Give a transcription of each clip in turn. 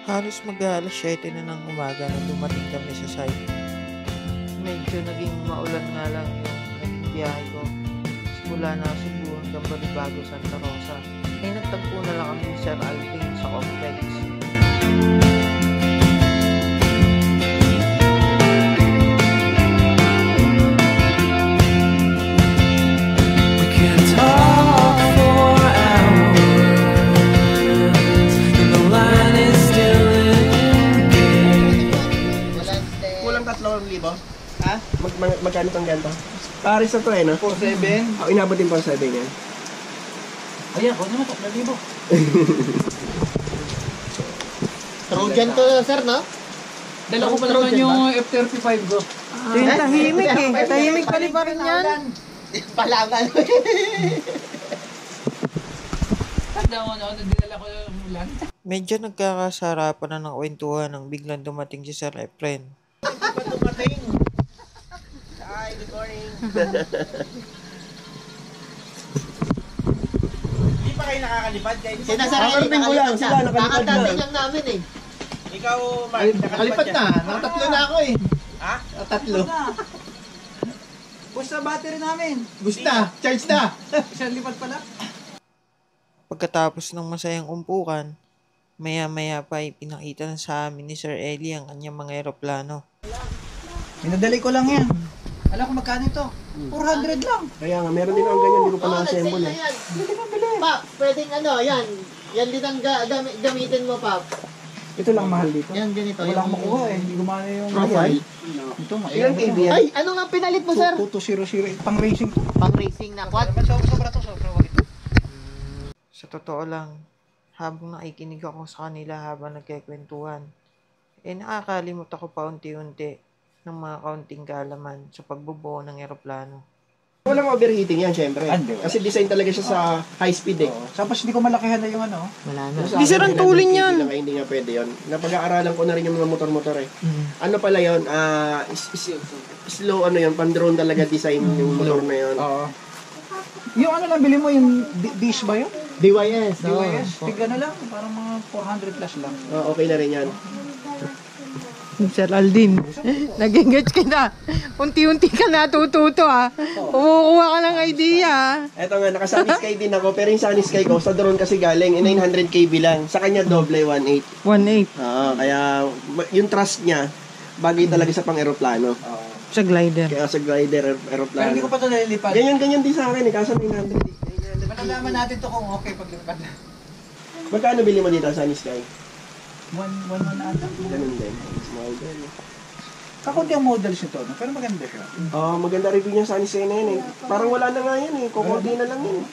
Halos mag-aalas 7 na ng umaga nang dumating kami sa site. Medyo naging maulan nga lang yung naging biyahe ko. Mula na Cebu hanggang Balibago, Santa Rosa. Ay nagtagpo na lang kami ni Sir Alvin sa complex. Ha? Magkano tong ganito? Paris na to no? 4,700. Inabot din 4,700 yan. Ayan, kung naman 3,000. Trojan to, sir, no? Dala ko pa naman yung F-35 ko. Ito yung tahimik eh. Tahimik pa rin yan. Palangan. Tanda mo na, dinala ko yung ulan. Medyo nagkakasarapan na ng kwentuhan nang biglang dumating si Sir Efren. Dumating. Hi, good morning. Hindi pa kayo nakakalipad? Sinasarili ko lang, sila nakalipad na. Nakatating lang namin eh. Ikaw, Mark, Nakalipad na. Nakatatlo na ako eh. Ha? Nakatatlo. Push na battery namin. Gusta, charge na. Isang lipad pala. Pagkatapos ng masayang umpukan, maya-maya pa ipinakita na sa amin ni Sir Eli ang kanyang mga eroplano. Minadali ko lang yan. Alam ko magkano ito? 400 lang. Kaya nga, meron din akong ganyan, hindi ko pa na-assemble eh. Pap, pwedeng ano, yan. Yan din ang gamitin mo, Pap. Ito lang mahal dito. Yan, ganito. Wala akong makuha eh. Hindi gumana yung Profile. Ito, Ilang kb yan? Ay, ano nga pinalit mo, sir? 2200. Pang racing to. Pang racing na quad. Sobra to, sobra. Sa totoo lang, habang nakikinig ako sa kanila habang nagkikwentuhan, nakakalimot ako pa unti-unti ng mga kaunting kaalaman sa pagbubuo ng eroplano. Walang overheating yan, syempre. Hindi. Kasi design talaga siya sa high speed eh. Tapos hindi ko malakihan na yung ano. Wala na. Di sir, ang tulin yan. Hindi nga pwede yun. Napag-aaralan ko na rin yung mga motor-motor eh. Ano pala yun? Slow ano yun, pan-drone talaga design yung motor na yun. Oo. Yung ano lang, bili mo yung dish ba yun? DYS. DYS. Tigla na lang. Parang mga 400 plus lang. Okay na rin yan. Sir Aldin, nag-engage ka na. Unti-unti ka natututo ah. Kumukuha ka ng idea ah. Eto nga, naka-Sunny Sky din ako. Pero yung Sunny Sky ko, sa drone kasi galing, 900 kb lang. Sa kanya, doble, 1.8. 1.8 Oo, kaya yung thrust niya, bagay talaga sa pang-aeroplano. sa glider. Kaya sa glider, Pero aeroplano. hindi ko pa ito nalilipad. Ganyan din sa akin eh, kaso 900. Malalaman natin to kung okay pag lipad na. Magkano bili mo dito sa Sunny Sky? 1 na ata. Ganun din. Small din. Kakunti ang models nito, no? Pero maganda siya. Maganda review niya sa Sunny Sky na yun eh. Parang wala na nga yan eh, kukunti na lang yun.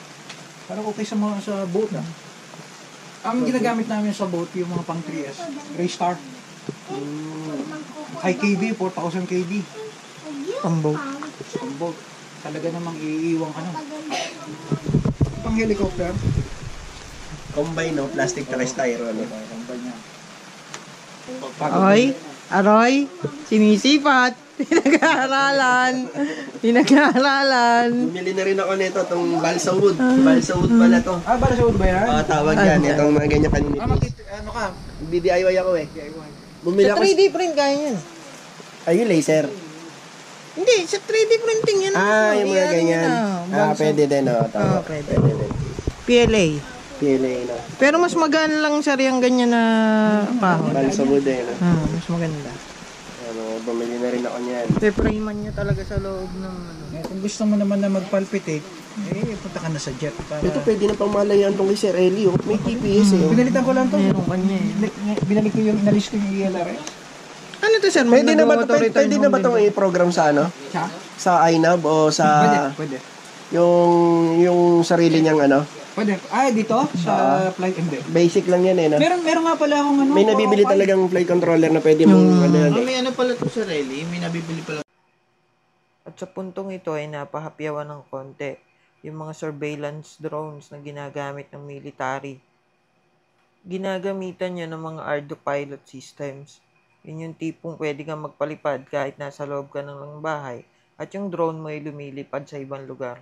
Parang okay sa mga sa boat ah. Ang ginagamit namin sa boat yung mga pang 3S. Raystar. High KB, 4,000 KB. Pang-boat. Ang boat. Talaga namang iiwang ka na. Pang helicopter. Combine no, plastic to styro no. Combine niya. Aroy, sinisipat. Pinag-aaralan. Bumili na rin ako nito, itong balsa wood. Balsa wood pala to. Para sa wood ba yan? Tawag yan, itong mga ganyan paninipis. Ano ka? DIY ako eh. Bumili Sa ako. 3D print kaya yan. Yung laser. Hindi, sa 3D printing yan. Yung mga ganyan. Pwede din tama. Pwede. Pwede din. PLA. PLA na. Pero mas maganda lang sir yung ganyan na kahoy. Balsa wood eh. No? Mas maganda. Bumili na rin ako niyan. Pepraman niya talaga sa loob ng ano. Kung gusto mo naman na magpalpitate, punta ka na sa jet. Para... Ito pwede na pang malayan tong kay Sir Eli. May TPS eh. Pinalitan ko lang to. Meron kanya eh. Binalik ko yung, inalis ko yung ELRS. Ano to sir? Pwede na ba itong i-program sa ano? Sa iNav o sa... Pwede. Yung sarili niyang ano? Pwede. Dito? Sa flight? Hindi. Basic lang yan eh, no? Meron nga pala akong ano. May nabibili talagang flight controller na pwede mong May ano pala to sa Rally, may nabibili pala. At sa puntong ito ay napahapyawan ng konti yung mga surveillance drones na ginagamit ng military. Ginagamitan niya ng mga Ardo pilot systems. Yun yung tipong pwede kang magpalipad kahit nasa loob ka ng bahay at yung drone mo ay lumilipad sa ibang lugar.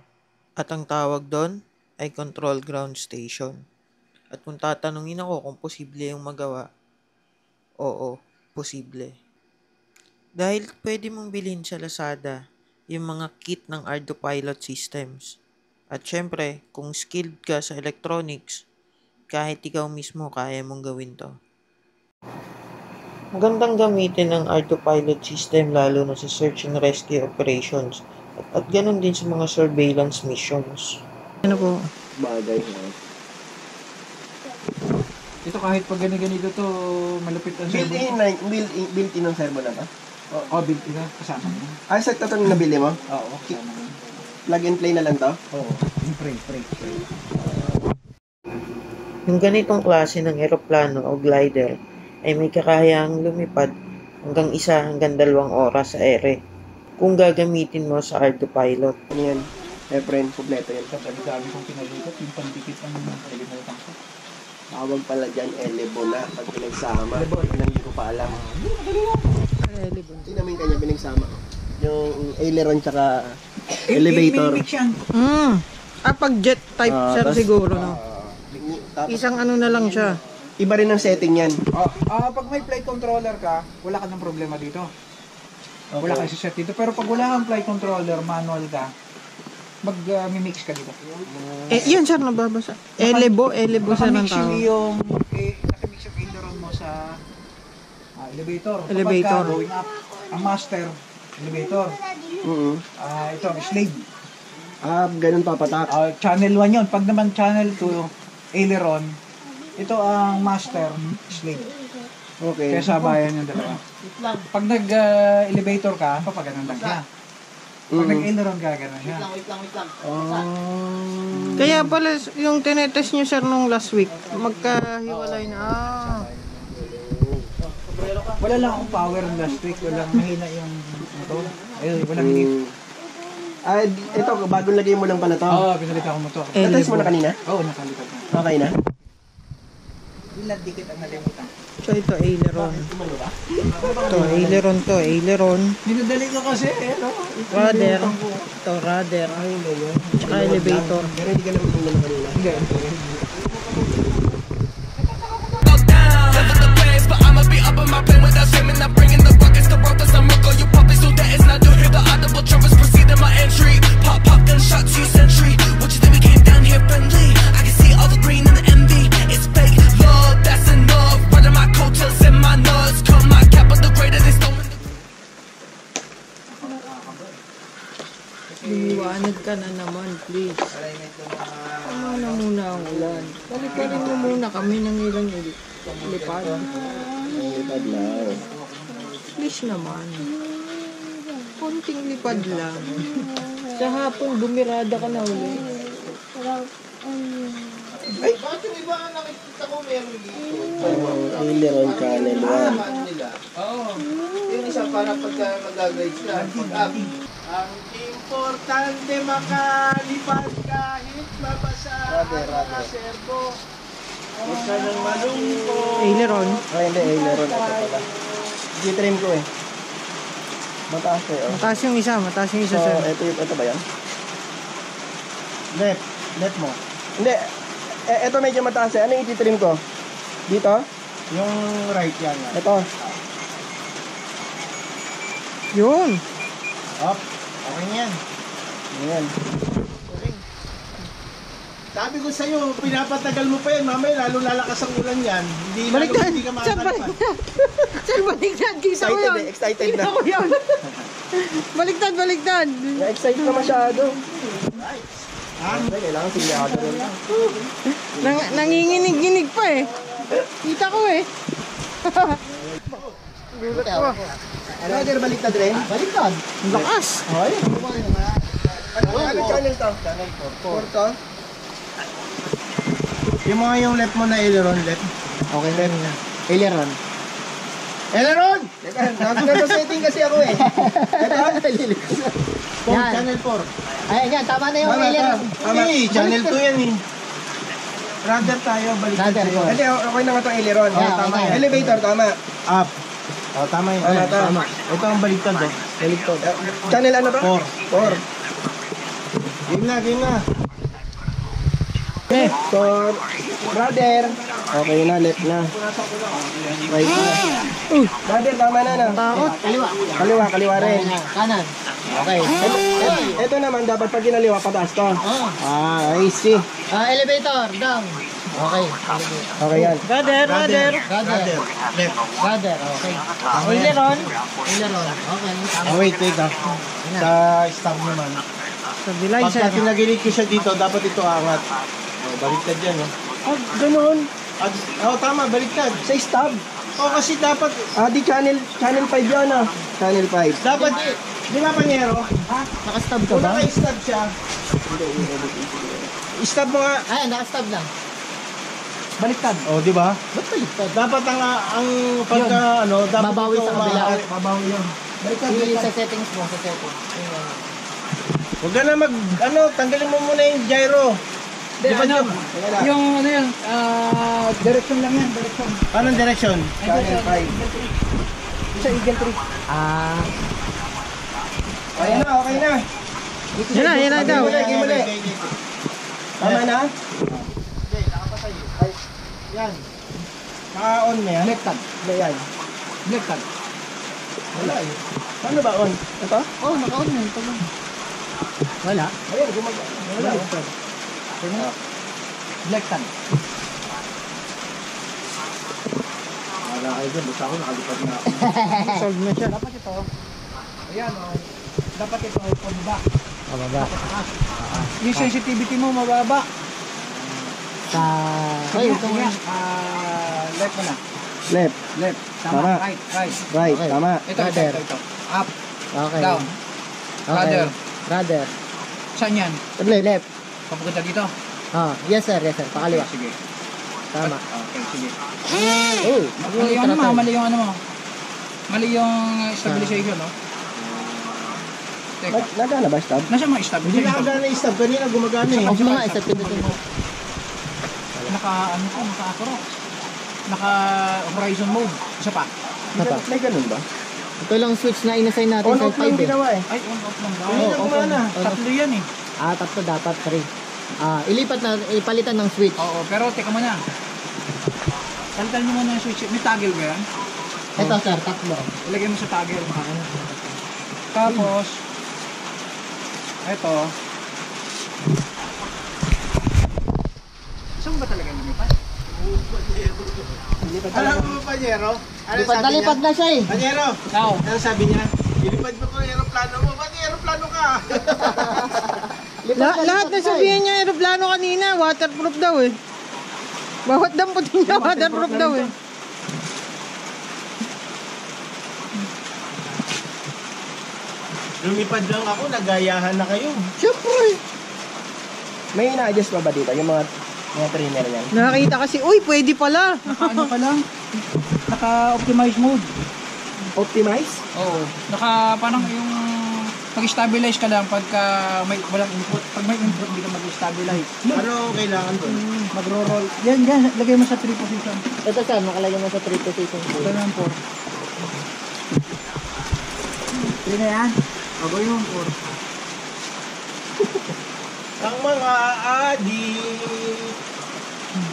At ang tawag doon ay control ground station. At kung tatanungin ako kung posible yung magawa, Oo, posible. Dahil pwede mong bilhin sa Lazada yung mga kit ng Arduino Pilot Systems. At syempre, kung skilled ka sa electronics, kahit ikaw mismo kaya mong gawin to. Magandang gamitin ng Arduino Pilot System lalo na sa search and rescue operations at ganun din sa mga surveillance missions. Ano po? Bagay. Ito kahit pag ganito to, malupit ang servo. Built-in ng servo na ba? Oh, built-in na. Kasama mo. Ah, sa ito yung nabili mo? Oo, kasama mo. Plug and play na lang to? Oo. Yung frame. Yung ganitong klase ng eroplano o glider ay may kakayahang lumipad hanggang 1 hanggang 2 oras sa ere kung gagamitin mo sa Arduino Pilot. Ano yan? Friend, kompleto yan. Tapos ang dami kong pinalikot, yung pandikit ang kalimutan ko. Tawag pala dyan, elebo na. Pag pinagsama, hindi ko pa alam. Hindi namin kanya pinagsama. Yung aileron tsaka elevator. May mix yan. Pag jet type sir tas, siguro, no? Tapos, Isang ano na lang siya. iba rin ang setting yan. Pag may flight controller ka, wala ka ng problema dito. Wala ka set dito. Pero pag wala kang flight controller, manual ka, mag-mix ka dito. Yan sir, nababasa. Elebo sa ng Nakamix tao. yung nakamix yung aileron mo sa elevator. Elevator. Kapag going up, ang master, elevator. Ito, slave. Ganun papatak. Channel 1 yun. Pag naman channel 2, aileron, ito ang master, slave. Okay. Kaya sabayan yung dalawa. Pag nag-elevator ka, papaganon lang siya. Pag nag-aileron ka, gano'n siya. Wait lang. Kaya pala yung tinetest nyo sir nung last week, magkahiwalay na. Wala lang akong power last week. Walang mahina yung motor. Ayun, walang higit. Ito, bagong lagay mo lang pala to. Pinalitan ko motor. Natest mo na kanina? Oo, nakalitan na. Okay na? Ilan dikit ang nalimutan? So ito, aileron. Ito, aileron. Dinadali ko kasi, no? Rudder. Ito, rudder. Tsaka elevator. Pero hindi ka naman tingnan kanina. Hindi. Level the pace, but I'ma be up on my plane without swimming. Not bringing the rockets to rope as I'm rock. You puppies do that, it's not do. Hear the audible trumpets proceed in my entry. Pop, gunshots, you sentry. What you think we came down here friendly? I can see all the green and the envy. It's fake love, that's enough. Running my coattails and my nuts. Cut my cap, but the greater they stolen. Liwanag ka na naman, please. Tama na muna ang ulan. Balik-balik mo muna kami ng ilang lipad. Lipad lang. Please naman. Konting lipad lang. Sa hapon, bumirada ka na ulit. Bakit yung iba ang nakikita ko meron dito? Aileron channel 1. Ano nila? Oo. Yung isa para pagka mag-grade sila. Ang importante makalipad kahit mabasa ang mga servo. Huwag ka nang malungkot. Aileron. Hindi, aileron. Ito pala. G-trim ko eh. Mataas eh. Mataas yung isa So, sir. ito ba yan? Left mo. Hindi. Ito medyo mataas eh. Ano yung i-trim ko? Dito? Yung right yan. Ito. Yun. Up. Okay yan. Ayan. Sabi ko sa'yo, pinapatagal mo pa yan. Mamaya lalo lalakas ang ulan yan. Baliktad. Hindi ka Sir, makakalipad. Sir, baliktad. Kita ko yun. Excited na. Kita ko yun. Baliktad. Na-excite na masyado. Kailangan silyado rin. Nanginginig-ginig pa eh. Kita ko eh. Gulat ko. Brother, baliktad rin? Baliktad. Ang lakas. Ay. Ano channel to? Channel 4. 4 to? Yung mga yung left mo na aileron, left. Okay na rin. Aileron. Aileron! Nasa setting kasi ako eh. Ito, Yan. Channel 4. Ayan, yan. Tama na yung aileron. Hey, channel 2 yan eh. Rudder tayo, balik Rudder ko. Hindi, okay na nga itong aileron. Yeah, Tama okay. yan. Elevator, tama. Up. Oh, tama yun. Tama. Ito ang baliktad eh. Baliktad. Channel ano to? 4. 4. Game na. Left. So, brother. Okay na, left na. Right na. Brother, tama na na. Kaliwa. Kaliwa rin. Kanan. Okay. Ito naman, dapat pag ginaliwa, pataas to. I see. Elevator. Down. Okay. Okay yan. Brother. Gather. Gather. Okay. Aileron. Aileron. Okay. Wait, sa stop naman. Stabilizer. Pagka tinagilig ko siya dito, dapat ito angat. Baliktad yan, no? Ganun. Tama, baliktad. Sa stub. Kasi dapat, Di channel 5 yan ah. Channel 5. dapat, di ba, Panyero? Naka-stab ka Kung ba? naka-stab siya, stab mo nga. Ayan, naka-stab lang. Baliktad. Di ba? Ba't baliktad? Dapat ang pagka, dapat Babawi ito sa kabila. umaangat. Babaw yun. Baliktad. Sa settings mo, sa settings. Ayan. Huwag ka na tanggalin mo muna yung gyro. Di ba yung ano yan, direction lang yan, direction. Paano direction? Channel 5. Sa Eagle 3. Okay na. Yan na daw. Muli. Tama na? Yan. Naka-on na yan. Left hand. Yan. Left hand. Wala eh. Paano ba on? Ito? Naka-on na. Ito lang. Wala. Ayun, gumagana. Wala. Left hand. Wala kayo dyan. Basta ako nakalipad na ako. Solve na siya. Dapat ito. Ayan o. Dapat ito ay pababa. Pababa. Yung sensitivity mo mababa. Ay, Ito nga. Left mo na. Left. Left. Tama. Tama. Right. Right. Right. Okay. Tama. Ito. Up. Okay. Down. Brother. Brother. Saan yan? Left. Papunta dito? Yes sir. Pakaliwa. Sige. Tama. Okay, sige. Oh, Mali yung ano mo, mali yung ano mo. Mali yung stabilization, no? Teka. Nagana ba stop? Nasa mga stabilization? Hindi nakagana yung stab. Kanina gumagana eh. Off mo nga, isa pindutin mo. Naka-acro. Naka-horizon mode. Isa pa. May ganun ba? Ito lang switch na inassign natin On sa off lang 5 eh. ginawa eh. Ay, on-off lang daw. Kanina Oo, gumana. Tatlo yan eh. Tatlo dapat 3. Ilipat na, ipalitan ng switch. Oo, pero teka muna. Palitan nyo muna yung switch. May toggle ba yan? Ito sir, tatlo. Ilagay mo sa toggle. Tapos, ito. Saan ba talaga yung lumipat? Alam mo, Panyero? Ano sabi niya? Nalipad na siya eh. Panyero, Oo. ano sabi niya? Ilipad mo ko yung aeroplano mo. Ba't yung aeroplano ka? Lahat na sabihin niya aeroplano kanina, waterproof daw eh. Bawat damputin niya, waterproof daw eh. Lumipad lang ako, nagayahan na kayo. Siyempre. May ina-adjust pa ba dito? Yung mga trimmer yan? Nakakita kasi, uy, pwede pala. Naka-ano ka lang? Naka-optimize mode. Optimize? Oo. Parang yung mag-stabilize ka lang pagka walang input. Pag may input, hindi ka mag-stabilize. Ano kailangan doon? Magro-roll. Yan. Lagay mo sa 3 position. Ito sir, nakalagay mo sa 3 position. Ito na yung 4. 3 na yan. Bago yung 4. Ang mga adik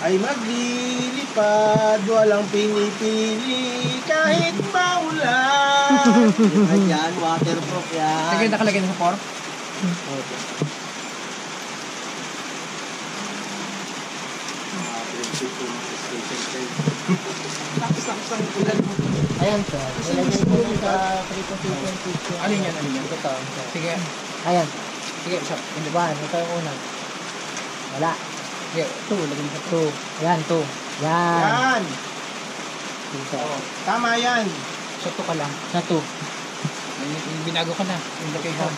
ay maglilipad, walang pinipili kahit maulan. Yan, waterproof yan. Sige, nakalagay na sa 4. Ayan sir, ilagay mo na sa 3 position switch. Alin yan? Ito. Sige. Ayan. Sige, isa. 1, ito yung una. Wala. Sige, 2. Lagay mo sa 2. Yan, 2. Yan. Yan, Dito. tama yan. Sa 2 ka lang. Sa 2. Yung binago ka na. Yung location.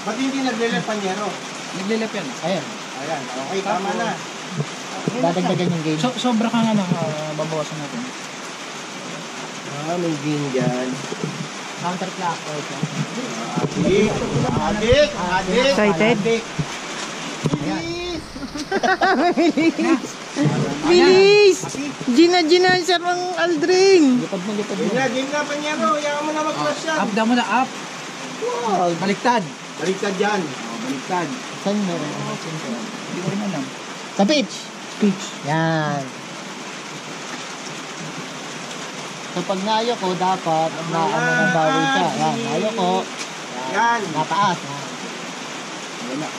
Ba't hindi nagle-left, Panyero? Naglilap yan. Ayan. Ayan, okay, tama na. Dadagdagan yung game. Sobra ka nga na babawasan natin. May din dyan. Counterclockwise. Adik. Excited? Adik. Bilis! Gina, Sir ang Aldrin. Lipad mo. Game na, Panyero. Yaman mo na mag-cross yan. Up down mo na, up. Baliktad. Baliktad yan. Baliktad. Saan meron? Hindi ko rin alam. Sa pitch. Pitch. Yan. So pag nayoko, dapat nabawi ka. Yan, nayoko. Yan. Nataas. Yan.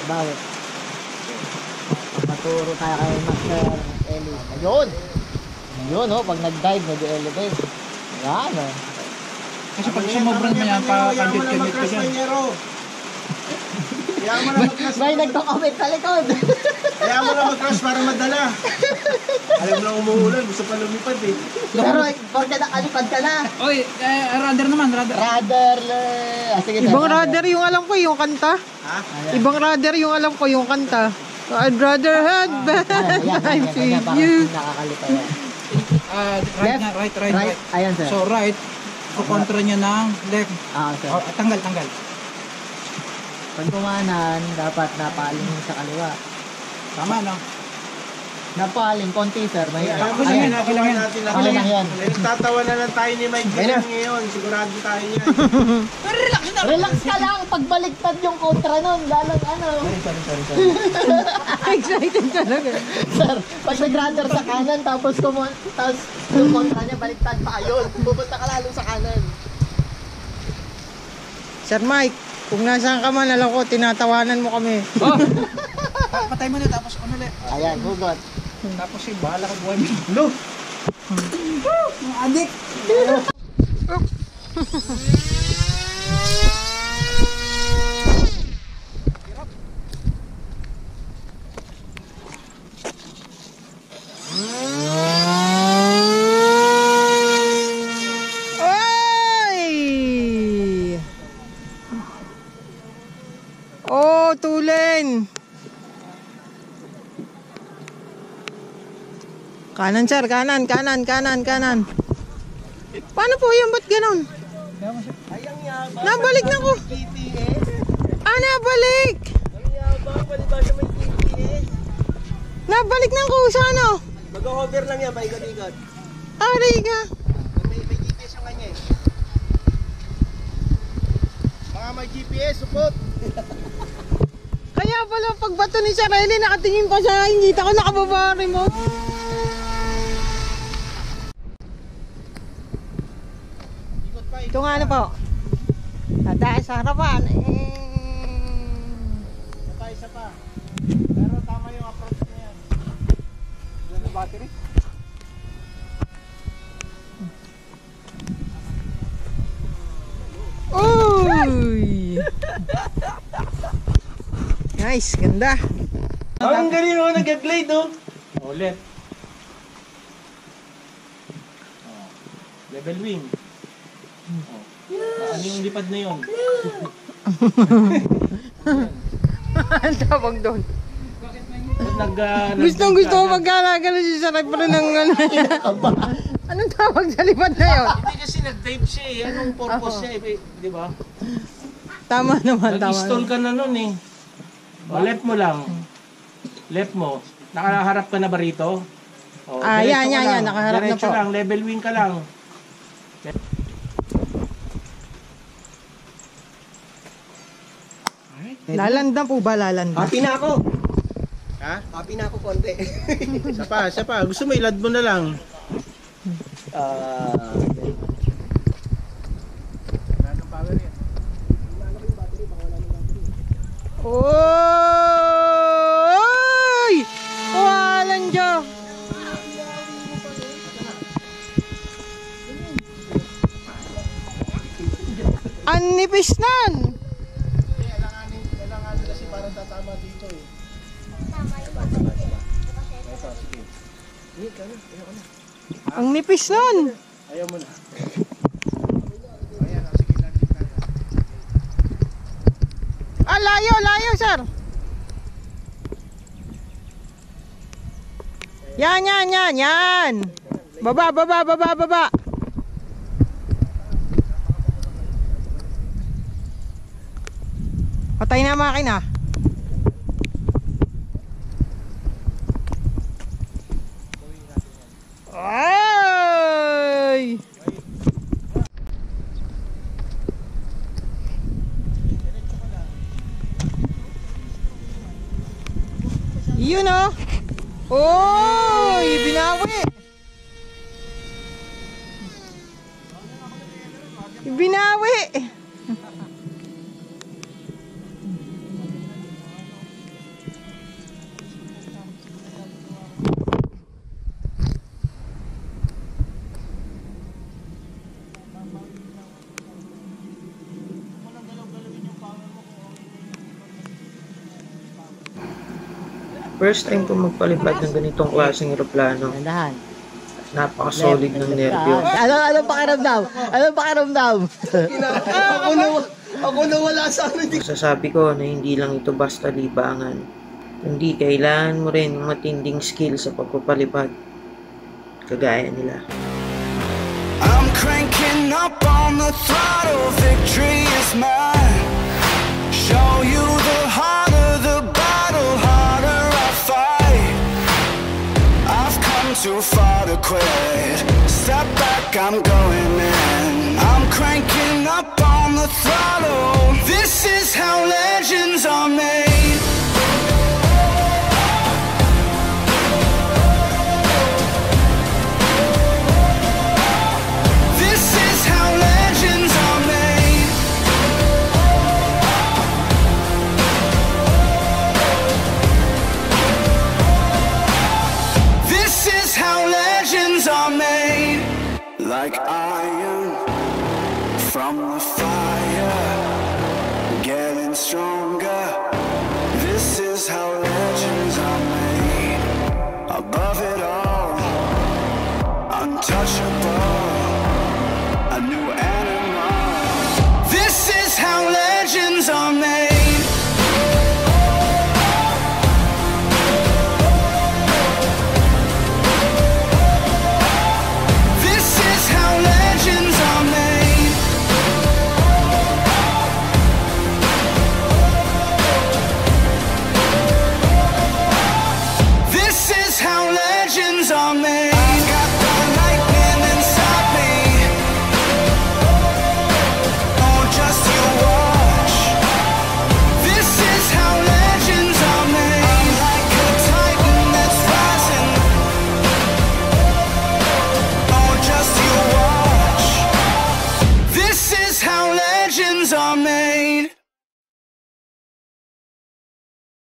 Bawi. Maturo tayo kay Master Eli. Ayun. Yun, oh, pag nag-dive, nag-elevate. Yan, oh. Kasi pag sumobran mo yan, pa-commit ka dyan. Kaya mo na mag-crash. May nagko-comment sa likod. Kaya mo na mag-crash para madala. Alam mo lang umuulan, gusto pa lumipad eh. Pero pag nakalipad ka na. Oy, rudder naman, rudder. Rudder. Sige, Ibang rudder yung alam ko, yung kanta. Ha? Ibang rudder yung alam ko, yung kanta. I'd rather had bad times with you. Nakakalipad yan. Right Left, na, right. Ayan, sir. So right, kukontra niya ng left. Sir. Oh, tanggal. Pag kumanan, dapat napaling sa kaliwa. Tama, no? Napaling, konti, sir. May, Alam mo Ayan, sa ayan, ginagawa ayan. natin na Okay lang yan. Tatawa na lang tayo ni Mike Gillen ngayon. Sigurado tayo yan. Relax ka lang. Pagbaliktad yung kontra nun, lalang ano. Sorry. Excited talaga. Sir, pag nag-rudder sa kanan, tapos yung kontra niya, baliktad pa yun. Pupunta ka lalo sa kanan. Sir Mike, kung nasaan ka man, alam ko, tinatawanan mo kami. Oh! Patay mo na, tapos ano ulit. Ayan, hugot. Tapos bahala ka buhay mo. Lo! Mga adik! Ay! Oh, tulen! Kanan, sir. Kanan. Paano po yan? Ba't ganun? Nabalik na ko. Nabalik! Nabalik na ko. Sa ano? Mag-hover lang yan, paikot-ikot. Aray ka. May GPS yung kanya eh. Mga may GPS, support. Kaya pala pagbato ni Sareli, nakatingin pa sa akin. Kita ko nakababari mo. Ito nga ano po. Dahil sa harapan. Isa pa. Pero tama yung approach niya yan. Diyan yung battery. Uy! Nice, ganda. Ang galing mo, nag-glide oh. Ulit. Level wing. Ano yung lipad na yun? Ang tawag doon. Gustong Gusto ko magkalagalo si Sarap pa rin ng ano. Anong tawag sa lipad na yun? Hindi kasi nag-dive siya eh. Anong purpose niya eh? Di ba? Tama naman, tama. Nag-stall ka na nun eh. O, left mo lang. Left mo. Nakaharap ka na ba rito? O, Yan, diretso ka lang. nakaharap na Diretso po. lang, level wing ka lang. Lalanda po ba, lalanda? Happy na ako. Ha? Happy na ako konti. Isa pa. Gusto mo ilad mo na lang. Oy! Walang Diyo! Ang nipis nan! Kailangan kasi parang tatama dito eh. Ang nipis nun! Ayaw mo na. Layo, sir! Yan! Baba! Patay na ang makina. Ay! Yun oh! Oy! Binawi! Binawi! First time ko magpalipad ng ganitong klaseng eroplano. Dahan. Napaka-solid ng nervyo. Anong pakiramdam? Anong pakiramdam? Ako na wala sa amin. Masasabi ko na hindi lang ito basta libangan. Kundi kailangan mo rin yung matinding skill sa pagpapalipad. Kagaya nila. I'm cranking up on the throttle, victory is mine. Show you the harder the battle, harder I fight. I've come too far to quit. Step back, I'm going in. I'm cranking up on the throttle. This is how legends are made. Like iron from the fire, getting stronger. This is how legends are made. Above it all, untouchable.